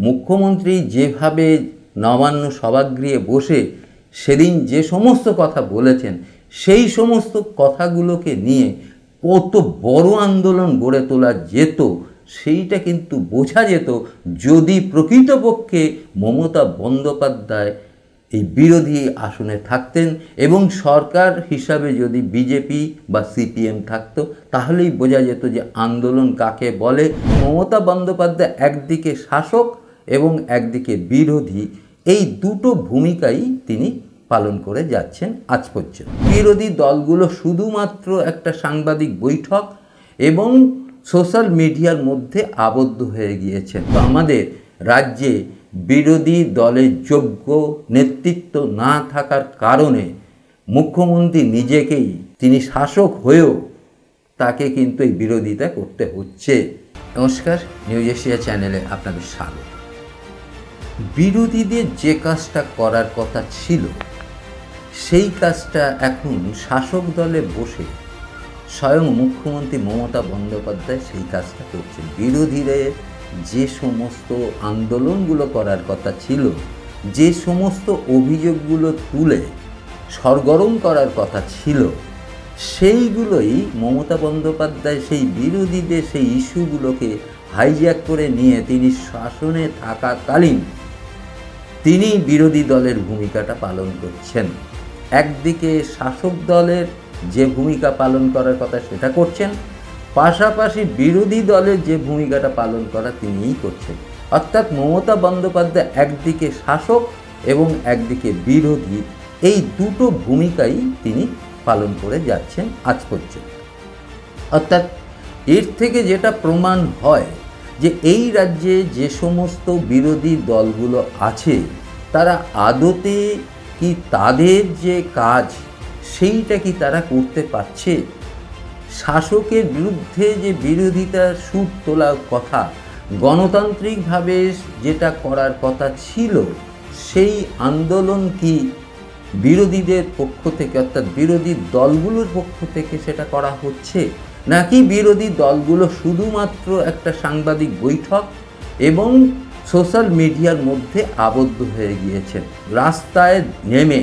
মুখ্যমন্ত্রী যেভাবে নবান্ন সভাগৃহে বসে সেদিন যে সমস্ত কথা বলেছেন, সেই সমস্ত কথাগুলোকে নিয়ে কত বড় আন্দোলন গড়ে তোলা যেত সেইটা কিন্তু বোঝা যেত যদি প্রকৃতপক্ষে মমতা বন্দ্যোপাধ্যায় এই বিরোধী আসনে থাকতেন এবং সরকার হিসাবে যদি বিজেপি বা সিপিএম থাকতো, তাহলেই বোঝা যেত যে আন্দোলন কাকে বলে। মমতা বন্দ্যোপাধ্যায় একদিকে শাসক এবং একদিকে বিরোধী, এই দুটো ভূমিকাই তিনি পালন করে যাচ্ছেন আজ পর্যন্ত। বিরোধী দলগুলো শুধুমাত্র একটা সাংবাদিক বৈঠক এবং সোশ্যাল মিডিয়ার মধ্যে আবদ্ধ হয়ে গিয়েছে। তো আমাদের রাজ্যে বিরোধী দলের যোগ্য নেতৃত্ব না থাকার কারণে মুখ্যমন্ত্রী নিজেকেই, তিনি শাসক হয়েও তাকে কিন্তু এই বিরোধিতা করতে হচ্ছে। নমস্কার, নিউজ এশিয়া চ্যানেলে আপনাদের স্বাগত। বিরোধীদের যে কাজটা করার কথা ছিল সেই কাজটা এখন শাসক দলে বসে স্বয়ং মুখ্যমন্ত্রী মমতা বন্দ্যোপাধ্যায় সেই কাজটা করছেন। বিরোধীদের যে সমস্ত আন্দোলনগুলো করার কথা ছিল, যে সমস্ত অভিযোগগুলো তুলে সরগরম করার কথা ছিল, সেইগুলোই মমতা বন্দ্যোপাধ্যায় সেই বিরোধীদের সেই ইস্যুগুলোকে হাইজ্যাক করে নিয়ে তিনি শাসনে থাকাকালীন তিনি বিরোধী দলের ভূমিকাটা পালন করছেন। একদিকে শাসক দলের যে ভূমিকা পালন করার কথা সেটা করছেন, পাশাপাশি বিরোধী দলের যে ভূমিকাটা পালন করা তিনিই করছেন। অর্থাৎ মমতা বন্দ্যোপাধ্যায় একদিকে শাসক এবং একদিকে বিরোধী, এই দুটো ভূমিকাই তিনি পালন করে যাচ্ছেন আজ পর্যন্ত। অর্থাৎ এর থেকে যেটা প্রমাণ হয় যে এই রাজ্যে যে সমস্ত বিরোধী দলগুলো আছে তারা আদতে কি তাদের যে কাজ সেইটা কি তারা করতে পারছে? শাসকের বিরুদ্ধে যে বিরোধিতার সুর তোলার কথা, গণতান্ত্রিকভাবে যেটা করার কথা ছিল, সেই আন্দোলন কি বিরোধীদের পক্ষ থেকে অর্থাৎ বিরোধী দলগুলোর পক্ষ থেকে সেটা করা হচ্ছে, নাকি বিরোধী দলগুলো শুধুমাত্র একটা সাংবাদিক বৈঠক এবং সোশ্যাল মিডিয়ার মধ্যে আবদ্ধ হয়ে গিয়েছেন? রাস্তায় নেমে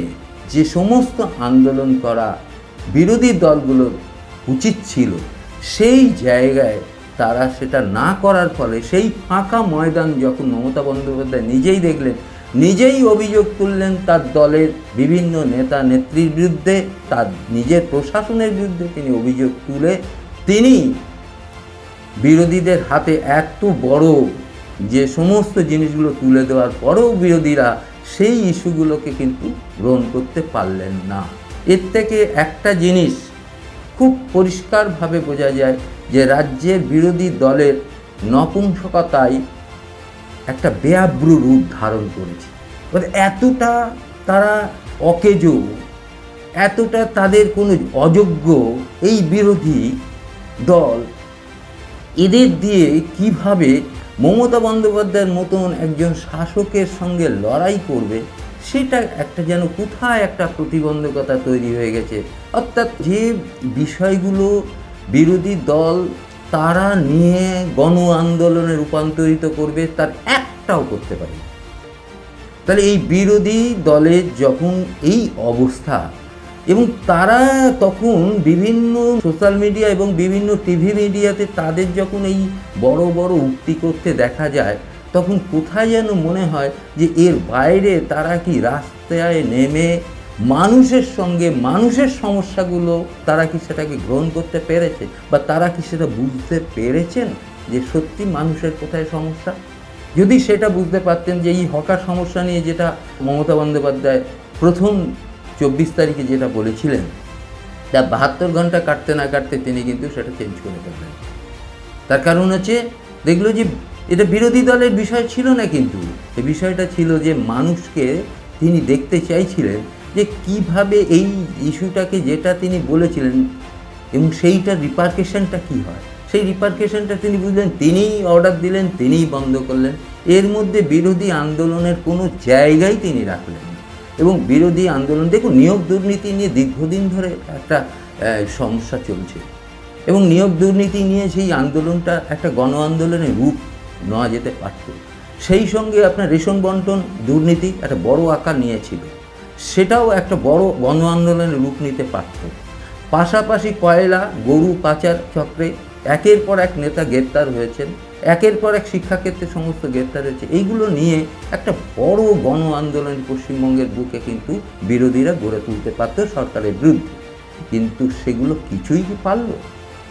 যে সমস্ত আন্দোলন করা বিরোধী দলগুলোর উচিত ছিল, সেই জায়গায় তারা সেটা না করার ফলে সেই ফাঁকা ময়দান যখন মমতা বন্দ্যোপাধ্যায় নিজেই দেখলেন, নিজেই অভিযোগ তুললেন তার দলের বিভিন্ন নেতা নেত্রীর বিরুদ্ধে, তার নিজের প্রশাসনের বিরুদ্ধে তিনি অভিযোগ তুলে তিনি বিরোধীদের হাতে এত বড় যে সমস্ত জিনিসগুলো তুলে দেওয়ার পরেও বিরোধীরা সেই ইস্যুগুলোকে কিন্তু গ্রহণ করতে পারলেন না। এর থেকে একটা জিনিস খুব পরিষ্কারভাবে বোঝা যায় যে রাজ্যের বিরোধী দলের নপুংসকতায় একটা বেআব্রু রূপ ধারণ করেছে। এতটা তারা অকেজো, এতটা তাদের কোনো অযোগ্য এই বিরোধী দল, এদের দিয়ে কিভাবে মমতা বন্দ্যোপাধ্যায়ের মতন একজন শাসকের সঙ্গে লড়াই করবে, সেটা একটা যেন কোথায় একটা প্রতিবন্ধকতা তৈরি হয়ে গেছে। অর্থাৎ যে বিষয়গুলো বিরোধী দল তারা নিয়ে গণ আন্দোলনে রূপান্তরিত করবে তার একটাও করতে পারে। তাহলে এই বিরোধী দলের যখন এই অবস্থা এবং তারা তখন বিভিন্ন সোশ্যাল মিডিয়া এবং বিভিন্ন টিভি মিডিয়াতে তাদের যখন এই বড় বড় উক্তি করতে দেখা যায়, তখন কোথায় যেন মনে হয় যে এর বাইরে তারা কি রাস্তায় নেমে মানুষের সঙ্গে মানুষের সমস্যাগুলো তারা কি সেটাকে গ্রহণ করতে পেরেছে, বা তারা কি সেটা বুঝতে পেরেছেন যে সত্যি মানুষের কোথায় সমস্যা? যদি সেটা বুঝতে পারতেন যে এই হকার সমস্যা নিয়ে যেটা মমতা বন্দ্যোপাধ্যায় প্রথম 24 তারিখে যেটা বলেছিলেন, তা 72 ঘন্টা কাটতে না কাটতে তিনি কিন্তু সেটা চেঞ্জ করে ফেললেন। তার কারণ হচ্ছে দেখলো যে এটা বিরোধী দলের বিষয় ছিল না, কিন্তু এই বিষয়টা ছিল যে মানুষকে তিনি দেখতে চাইছিলেন যে কিভাবে এই ইস্যুটাকে যেটা তিনি বলেছিলেন এবং সেইটার রিপারকেশনটা কী হয়, সেই রিপারকেশনটা তিনি বুঝলেন, তিনিই অর্ডার দিলেন, তিনিই বন্ধ করলেন। এর মধ্যে বিরোধী আন্দোলনের কোনো জায়গায় তিনি রাখলেন না। এবং বিরোধী আন্দোলন, দেখুন, নিয়োগ দুর্নীতি নিয়ে দীর্ঘদিন ধরে একটা সমস্যা চলছে এবং নিয়োগ দুর্নীতি নিয়ে সেই আন্দোলনটা একটা গণ আন্দোলনের রূপ নেওয়া যেতে পারত, সেই সঙ্গে আপনার রেশন বন্টন দুর্নীতি একটা বড় আকার নিয়েছিল, সেটাও একটা বড় গণ আন্দোলনের রূপ নিতে পারত। পাশাপাশি কয়লা গরু পাচার চক্রে একের পর এক নেতা গ্রেপ্তার হয়েছেন, একের পর এক শিক্ষাক্ষেত্রে সমস্ত গ্রেপ্তার হয়েছে। এইগুলো নিয়ে একটা বড় গণ আন্দোলন পশ্চিমবঙ্গের বুকে কিন্তু বিরোধীরা গড়ে তুলতে পারত সরকারের বিরুদ্ধে, কিন্তু সেগুলো কিছুই কি পারল?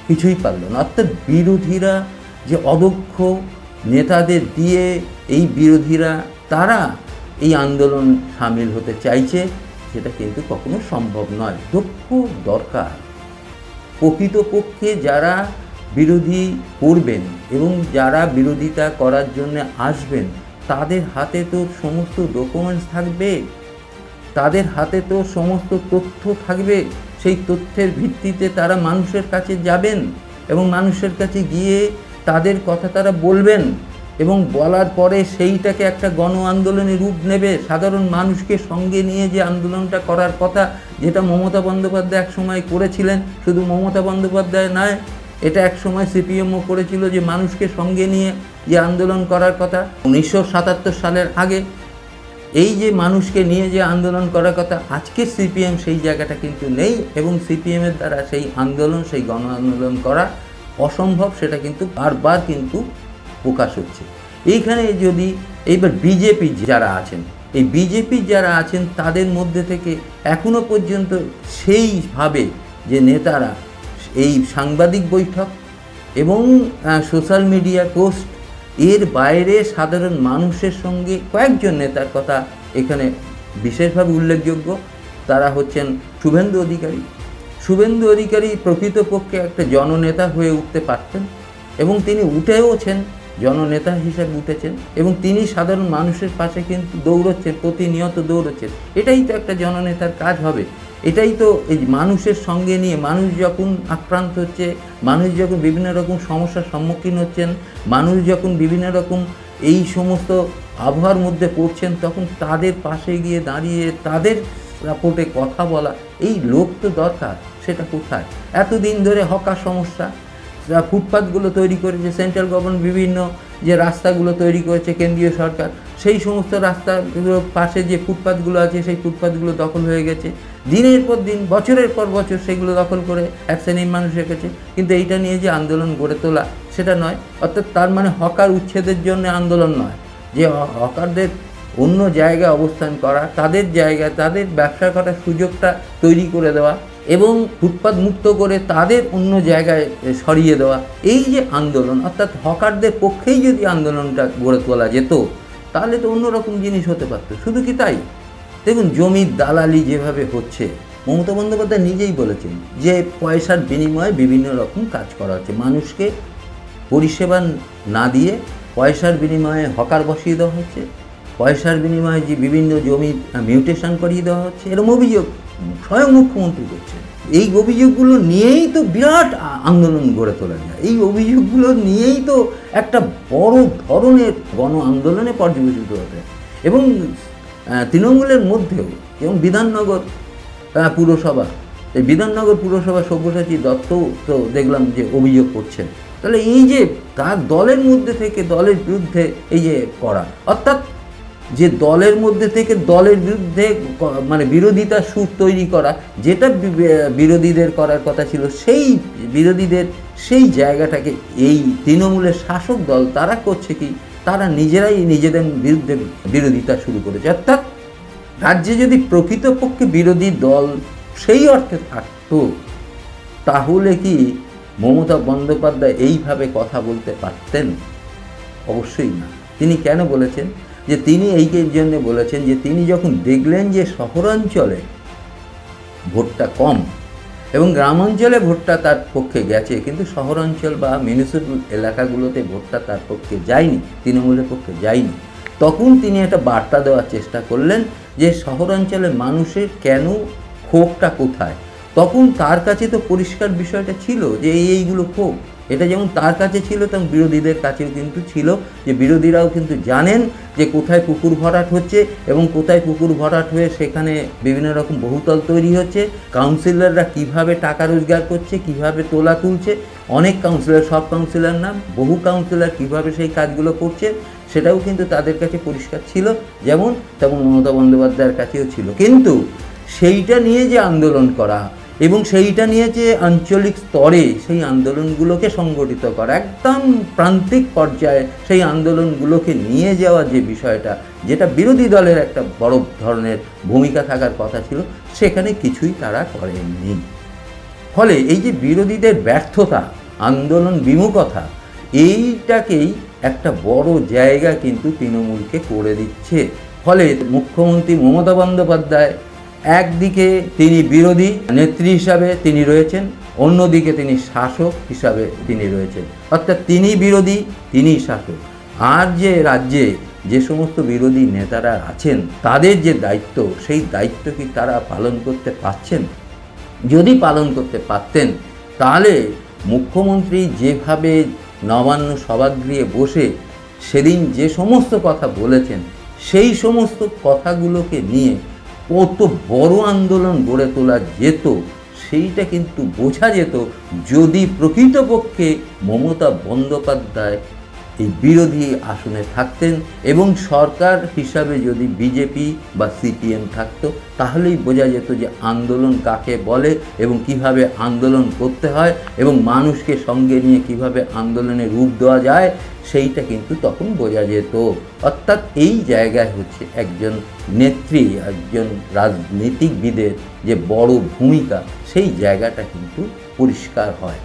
কিছুই পারল না। অর্থাৎ বিরোধীরা যে অদক্ষ নেতাদের দিয়ে এই বিরোধীরা তারা এই আন্দোলন সামিল হতে চাইছে, সেটা কিন্তু কখনো সম্ভব নয়। দক্ষ দরকার। প্রকৃতপক্ষে যারা বিরোধী করবেন এবং যারা বিরোধিতা করার জন্য আসবেন, তাদের হাতে তো সমস্ত ডকুমেন্টস থাকবে, তাদের হাতে তো সমস্ত তথ্য থাকবে। সেই তথ্যের ভিত্তিতে তারা মানুষের কাছে যাবেন এবং মানুষের কাছে গিয়ে তাদের কথা তারা বলবেন এবং বলার পরে সেইটাকে একটা গণ আন্দোলনের রূপ নেবে। সাধারণ মানুষকে সঙ্গে নিয়ে যে আন্দোলনটা করার কথা, যেটা মমতা বন্দ্যোপাধ্যায় একসময় করেছিলেন, শুধু মমতা বন্দ্যোপাধ্যায় নয়, এটা একসময় সিপিএমও করেছিল, যে মানুষকে সঙ্গে নিয়ে যে আন্দোলন করার কথা 1977 সালের আগে। এই যে মানুষকে নিয়ে যে আন্দোলন করার কথা, আজকে সিপিএম সেই জায়গাটা কিন্তু নেই এবং সিপিএমের দ্বারা সেই আন্দোলন, সেই গণ আন্দোলন করা অসম্ভব, সেটা কিন্তু বারবার কিন্তু প্রকাশ হচ্ছে। এইখানে যদি এইবার বিজেপি যারা আছেন, এই বিজেপি যারা আছেন তাদের মধ্যে থেকে এখনো পর্যন্ত সেইভাবে যে নেতারা এই সাংবাদিক বৈঠক এবং সোশ্যাল মিডিয়া পোস্ট এর বাইরে সাধারণ মানুষের সঙ্গে কয়েকজন নেতার কথা এখানে বিশেষভাবে উল্লেখযোগ্য। তারা হচ্ছেন শুভেন্দু অধিকারী। শুভেন্দু অধিকারী প্রকৃতপক্ষে একটা জননেতা হয়ে উঠতে পারতেন এবং তিনি উঠেওছেন, জননেতা হিসেবে উঠেছেন এবং তিনি সাধারণ মানুষের পাশে কিন্তু দৌড়চ্ছেন, প্রতিনিয়ত দৌড়চ্ছেন। এটাই তো একটা জননেতার কাজ হবে। এটাই তো এই মানুষের সঙ্গে নিয়ে, মানুষ যখন আক্রান্ত হচ্ছে, মানুষ যখন বিভিন্ন রকম সমস্যার সম্মুখীন হচ্ছেন, মানুষ যখন বিভিন্ন রকম এই সমস্ত আবহাওয়ার মধ্যে পড়ছেন, তখন তাদের পাশে গিয়ে দাঁড়িয়ে তাদের সাপোর্টে কথা বলা, এই লোক তো দরকার। সেটা কোথায়? এতদিন ধরে হকার সমস্যা, ফুটপাথগুলো তৈরি করেছে সেন্ট্রাল গভর্নমেন্ট, বিভিন্ন যে রাস্তাগুলো তৈরি করেছে কেন্দ্রীয় সরকার, সেই সমস্ত রাস্তাগুলোর পাশে যে ফুটপাথগুলো আছে সেই ফুটপাথগুলো দখল হয়ে গেছে। দিনের পর দিন, বছরের পর বছর সেগুলো দখল করে এক শ্রেণীর মানুষ রেখেছে। কিন্তু এইটা নিয়ে যে আন্দোলন গড়ে তোলা, সেটা নয়। অর্থাৎ তার মানে হকার উচ্ছেদের জন্য আন্দোলন নয়, যে হকারদের অন্য জায়গায় অবস্থান করা, তাদের জায়গায় তাদের ব্যবসা করার সুযোগটা তৈরি করে দেওয়া এবং ফুটপাত মুক্ত করে তাদের অন্য জায়গায় সরিয়ে দেওয়া, এই যে আন্দোলন, অর্থাৎ হকারদের পক্ষেই যদি আন্দোলনটা গড়ে তোলা যেত, তাহলে তো অন্যরকম জিনিস হতে পারত। শুধু কি তাই? দেখুন, জমির দালালি যেভাবে হচ্ছে, মমতা বন্দ্যোপাধ্যায় নিজেই বলেছেন যে পয়সার বিনিময়ে বিভিন্ন রকম কাজ করা হচ্ছে। মানুষকে পরিষেবা না দিয়ে পয়সার বিনিময়ে হকার বসিয়ে দেওয়া হচ্ছে, পয়সার বিনিময়ে যে বিভিন্ন জমি মিউটেশন করিয়ে দেওয়া হচ্ছে, এরকম অভিযোগ স্বয়ং মুখ্যমন্ত্রী করছেন। এই অভিযোগগুলো নিয়েই তো বিরাট আন্দোলন গড়ে তোলা যায়। এই অভিযোগগুলো নিয়েই তো একটা বড় ধরনের গণ আন্দোলনে পর্যবেসিত হতে। এবং তৃণমূলের মধ্যেও যেমন বিধাননগর পুরসভা, এই বিধাননগর পুরসভা সব্যসাচী দত্ত তো দেখলাম যে অভিযোগ করছেন। তাহলে এই যে তার দলের মধ্যে থেকে দলের বিরুদ্ধে এই যে করা, অর্থাৎ যে দলের মধ্যে থেকে দলের বিরুদ্ধে মানে বিরোধিতার সুর তৈরি করা, যেটা বিরোধীদের করার কথা ছিল, সেই বিরোধীদের সেই জায়গাটাকে এই তৃণমূলের শাসক দল তারা করছে কি, তারা নিজেরাই নিজেদের বিরুদ্ধে বিরোধিতা শুরু করেছে। অর্থাৎ রাজ্যে যদি প্রকৃতপক্ষে বিরোধী দল সেই অর্থে থাকতো, তাহলে কি মমতা বন্দ্যোপাধ্যায় এইভাবে কথা বলতে পারতেন? অবশ্যই না। তিনি কেন বলেছেন? যে তিনি এইকের জন্য বলেছেন যে তিনি যখন দেখলেন যে শহরাঞ্চলে ভোটটা কম এবং গ্রামাঞ্চলে ভোটটা তার পক্ষে গেছে, কিন্তু শহরাঞ্চল বা মিউনিসিপ্যাল এলাকাগুলোতে ভোটটা তার পক্ষে যায়নি, তৃণমূলের পক্ষে যায়নি, তখন তিনি একটা বার্তা দেওয়ার চেষ্টা করলেন যে শহরাঞ্চলের মানুষের কেন ক্ষোভটা কোথায়। তখন তার কাছে তো পরিষ্কার বিষয়টা ছিল যে এইগুলো ক্ষোভ, এটা যেমন তার কাছে ছিল তেমন বিরোধীদের কাছেও কিন্তু ছিল, যে বিরোধীরাও কিন্তু জানেন যে কোথায় পুকুর ভরাট হচ্ছে এবং কোথায় পুকুর ভরাট হয়ে সেখানে বিভিন্ন রকম বহুতল তৈরি হচ্ছে, কাউন্সিলররা কিভাবে টাকা রোজগার করছে, কিভাবে তোলা তুলছে, অনেক কাউন্সিলর, সব কাউন্সিলর না, বহু কাউন্সিলর কিভাবে সেই কাজগুলো করছে সেটাও কিন্তু তাদের কাছে পরিষ্কার ছিল, যেমন তেমন মমতা বন্দ্যোপাধ্যায়ের কাছেও ছিল। কিন্তু সেইটা নিয়ে যে আন্দোলন করা এবং সেইটা নিয়ে যে আঞ্চলিক স্তরে সেই আন্দোলনগুলোকে সংগঠিত করা, একদম প্রান্তিক পর্যায়ে সেই আন্দোলনগুলোকে নিয়ে যাওয়া, যে বিষয়টা যেটা বিরোধী দলের একটা বড় ধরনের ভূমিকা থাকার কথা ছিল, সেখানে কিছুই তারা করেননি। ফলে এই যে বিরোধীদের ব্যর্থতা, আন্দোলন বিমুখতা, এইটাকেই একটা বড় জায়গা কিন্তু তৃণমূলকে করে দিচ্ছে। ফলে মুখ্যমন্ত্রী মমতা বন্দ্যোপাধ্যায় একদিকে তিনি বিরোধী নেত্রী হিসাবে তিনি রয়েছেন, অন্যদিকে তিনি শাসক হিসাবে তিনি রয়েছেন, অর্থাৎ তিনি বিরোধী তিনি শাসক। আর যে রাজ্যে যে সমস্ত বিরোধী নেতারা আছেন তাদের যে দায়িত্ব, সেই দায়িত্ব কি তারা পালন করতে পারছেন? যদি পালন করতে পারতেন তাহলে মুখ্যমন্ত্রী যেভাবে নবান্ন সভাগৃহে বসে সেদিন যে সমস্ত কথা বলেছেন, সেই সমস্ত কথাগুলোকে নিয়ে কত বড় আন্দোলন গড়ে তোলা যেত সেইটা কিন্তু বোঝা যেত যদি প্রকৃতপক্ষে মমতা বন্দ্যোপাধ্যায় এই বিরোধী আসনে থাকতেন এবং সরকার হিসাবে যদি বিজেপি বা সিপিএম থাকতো, তাহলেই বোঝা যেত যে আন্দোলন কাকে বলে এবং কিভাবে আন্দোলন করতে হয় এবং মানুষকে সঙ্গে নিয়ে কিভাবে আন্দোলনে রূপ দেওয়া যায়, সেইটা কিন্তু তখন বোঝা যেত। অর্থাৎ এই জায়গায় হচ্ছে একজন নেত্রী, একজন রাজনীতিকবিদের যে বড় ভূমিকা, সেই জায়গাটা কিন্তু পরিষ্কার হয়।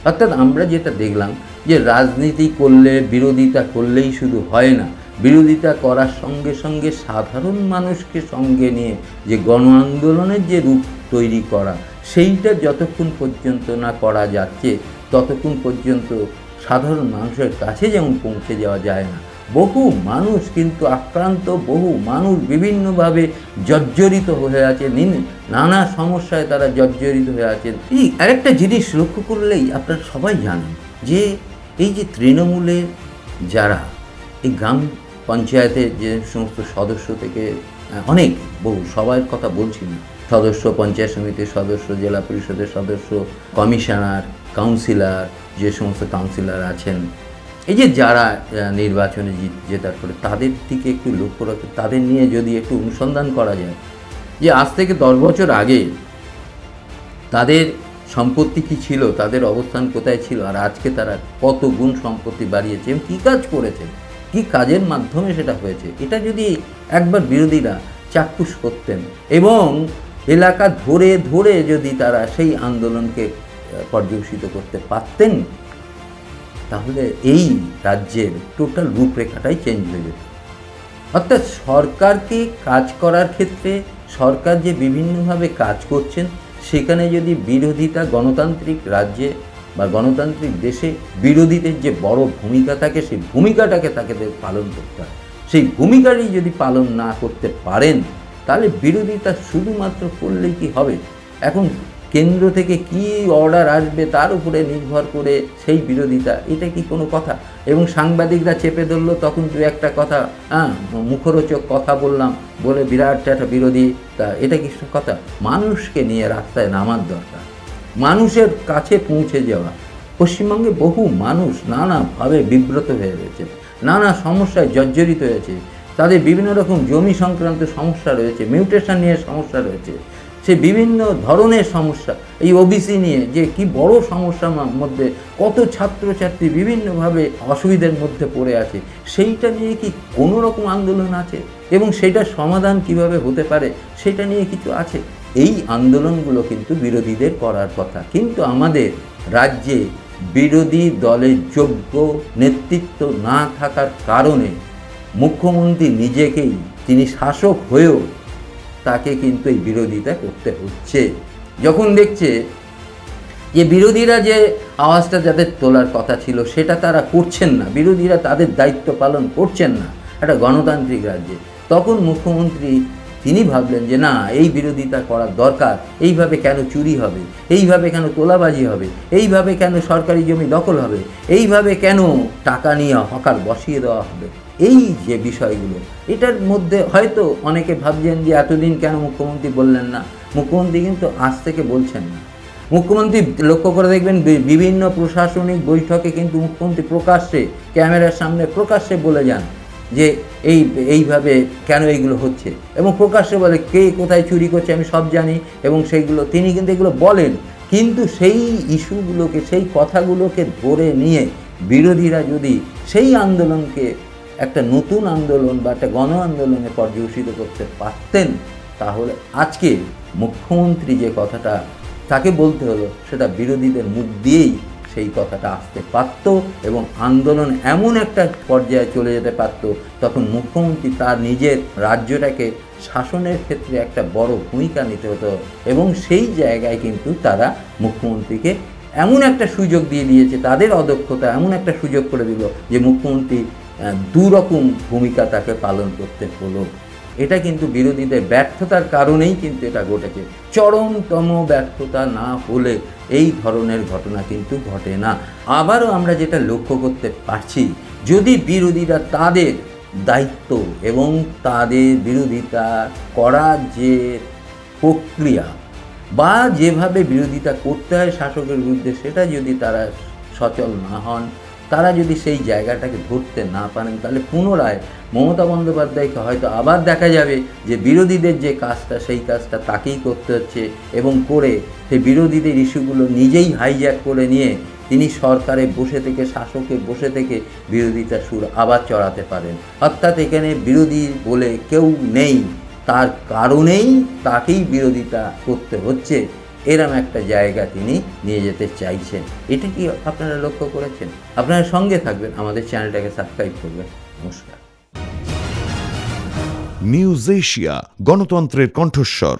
অর্থাৎ আমরা যেটা দেখলাম যে রাজনীতি করলে, বিরোধিতা করলেই শুধু হয় না, বিরোধিতা করার সঙ্গে সঙ্গে সাধারণ মানুষকে সঙ্গে নিয়ে যে গণ আন্দোলনের যে রূপ তৈরি করা, সেইটা যতক্ষণ পর্যন্ত না করা যাচ্ছে ততক্ষণ পর্যন্ত সাধারণ মানুষের কাছে যেমন পৌঁছে যাওয়া যায় না। বহু মানুষ কিন্তু আক্রান্ত, বহু মানুষ বিভিন্নভাবে জর্জরিত হয়ে আছে, নানা সমস্যায় তারা জর্জরিত হয়ে আছেন। এই আরেকটা জিনিস লক্ষ্য করলেই আপনারা সবাই জানেন যে এই যে তৃণমূলের যারা এই গ্রাম পঞ্চায়েতের যে সমস্ত সদস্য থেকে অনেক বহু, সবার কথা বলছি না, সদস্য, পঞ্চায়েত সমিতির সদস্য, জেলা পরিষদের সদস্য, কমিশনার, কাউন্সিলর, যে সমস্ত কাউন্সিলর আছেন, এই যে যারা নির্বাচনে জেতার পরে তাদের দিকে একটু লক্ষ্য রাখতে, তাদের নিয়ে যদি একটু অনুসন্ধান করা যায় যে আজ থেকে 10 বছর আগে তাদের সম্পত্তি কী ছিল, তাদের অবস্থান কোথায় ছিল, আর আজকে তারা কত গুণ সম্পত্তি বাড়িয়েছে এবং কী কাজ করেছে, কী কাজের মাধ্যমে সেটা হয়েছে, এটা যদি একবার বিরোধীরা চাক্ষুষ করতেন এবং এলাকা ধরে ধরে যদি তারা সেই আন্দোলনকে পর্যবেসিত করতে পারতেন, তাহলে এই রাজ্যের টোটাল রূপরেখাটাই চেঞ্জ হয়ে যেত। অর্থাৎ সরকারকে কাজ করার ক্ষেত্রে সরকার যে বিভিন্নভাবে কাজ করছেন, সেখানে যদি বিরোধিতা, গণতান্ত্রিক রাজ্যে বা গণতান্ত্রিক দেশে বিরোধীদের যে বড় ভূমিকা থাকে, সেই ভূমিকাটাকে তাকে পালন করতে হয়। সেই ভূমিকাটি যদি পালন না করতে পারেন তাহলে বিরোধিতা শুধুমাত্র করলেই কি হবে? এখন কেন্দ্র থেকে কি অর্ডার আসবে তার উপরে নির্ভর করে সেই বিরোধিতা, এটা কি কোনো কথা? এবং সাংবাদিকরা চেপে ধরলো, তখন দু একটা কথা মুখরোচক কথা বললাম বলে বিরাট একটা বিরোধিতা, এটা কি কথা? মানুষকে নিয়ে রাস্তায় নামার দরকার, মানুষের কাছে পৌঁছে যাওয়া। পশ্চিমবঙ্গে বহু মানুষ নানাভাবে বিব্রত হয়ে রয়েছে, নানা সমস্যায় জর্জরিত হয়েছে, তাদের বিভিন্ন রকম জমি সংক্রান্ত সমস্যা রয়েছে, মিউটেশন নিয়ে সমস্যা রয়েছে, সে বিভিন্ন ধরনের সমস্যা, এই ওবিসি নিয়ে যে কি বড় সমস্যার মধ্যে কত ছাত্রছাত্রী বিভিন্নভাবে অসুবিধার মধ্যে পড়ে আছে, সেইটা নিয়ে কি কোনো রকম আন্দোলন আছে? এবং সেটার সমাধান কিভাবে হতে পারে সেটা নিয়ে কিছু আছে? এই আন্দোলনগুলো কিন্তু বিরোধীদের করার কথা। কিন্তু আমাদের রাজ্যে বিরোধী দলের যোগ্য নেতৃত্ব না থাকার কারণে মুখ্যমন্ত্রী নিজেকেই, তিনি শাসক হয়েও তাকে কিন্তু এই বিরোধিতা করতে হচ্ছে। যখন দেখছে যে বিরোধীরা যে আওয়াজটা যাদের তোলার কথা ছিল সেটা তারা করছেন না, বিরোধীরা তাদের দায়িত্ব পালন করছেন না একটা গণতান্ত্রিক রাজ্যে, তখন মুখ্যমন্ত্রী তিনি ভাবলেন যে না, এই বিরোধিতা করার দরকার, এইভাবে কেন চুরি হবে, এইভাবে কেন তোলাবাজি হবে, এইভাবে কেন সরকারি জমি দখল হবে, এইভাবে কেন টাকা নিয়ে হকার বসিয়ে দেওয়া হবে, এই যে বিষয়গুলো, এটার মধ্যে হয়তো অনেকে ভাবছেন যে এতদিন কেন মুখ্যমন্ত্রী বললেন না। মুখ্যমন্ত্রী কিন্তু আজ থেকে বলছেন না। মুখ্যমন্ত্রী লক্ষ্য করে দেখবেন বিভিন্ন প্রশাসনিক বৈঠকে কিন্তু মুখ্যমন্ত্রী প্রকাশ্যে ক্যামেরার সামনে প্রকাশ্যে বলে যান যে এইভাবে কেন এইগুলো হচ্ছে, এবং প্রকাশ্যে বলে কে কোথায় চুরি করছে আমি সব জানি, এবং সেইগুলো তিনি কিন্তু এগুলো বলেন। কিন্তু সেই ইস্যুগুলোকে, সেই কথাগুলোকে ধরে নিয়ে বিরোধীরা যদি সেই আন্দোলনকে একটা নতুন আন্দোলন বা একটা গণ আন্দোলনে পর্যবেসিত করতে পারতেন, তাহলে আজকে মুখ্যমন্ত্রী যে কথাটা তাকে বলতে হলো, সেটা বিরোধীদের মুখ দিয়েই সেই কথাটা আসতে পারত, এবং আন্দোলন এমন একটা পর্যায়ে চলে যেতে পারত, তখন মুখ্যমন্ত্রী তার নিজের রাজ্যটাকে শাসনের ক্ষেত্রে একটা বড় ভূমিকা নিতে হতো। এবং সেই জায়গায় কিন্তু তারা মুখ্যমন্ত্রীকে এমন একটা সুযোগ দিয়ে দিয়েছে, তাদের অদক্ষতা এমন একটা সুযোগ করে দিল যে মুখ্যমন্ত্রী দুরকম ভূমিকা তাকে পালন করতে হলো। এটা কিন্তু বিরোধীদের ব্যর্থতার কারণেই কিন্তু এটা ঘটেছে। চরমতম ব্যর্থতা না হলে এই ধরনের ঘটনা কিন্তু ঘটে না। আবারও আমরা যেটা লক্ষ্য করতে পারছি, যদি বিরোধীরা তাদের দায়িত্ব এবং তাদের বিরোধিতা করার যে প্রক্রিয়া বা যেভাবে বিরোধিতা করতে হয় শাসকের বিরুদ্ধে, সেটা যদি তারা সচল না হন, তারা যদি সেই জায়গাটাকে ধরতে না পারেন, তাহলে পুনরায় মমতা বন্দ্যোপাধ্যায়কে হয়তো আবার দেখা যাবে যে বিরোধীদের যে কাজটা, সেই কাজটা তাকেই করতে হচ্ছে, এবং করে সেই বিরোধীদের ইস্যুগুলো নিজেই হাইজ্যাক করে নিয়ে তিনি সরকারে বসে থেকে, শাসকে বসে থেকে বিরোধিতার সুর আবার চড়াতে পারেন। অর্থাৎ এখানে বিরোধী বলে কেউ নেই, তার কারণেই তাকেই বিরোধিতা করতে হচ্ছে, এরম একটা জায়গা তিনি নিয়ে যেতে চাইছেন। এটা কি আপনারা লক্ষ্য করেছেন? আপনারা সঙ্গে থাকবেন, আমাদের চ্যানেলটাকে সাবস্ক্রাইব করবেন। নমস্কার। নিউজ এশিয়া, গণতন্ত্রের কণ্ঠস্বর।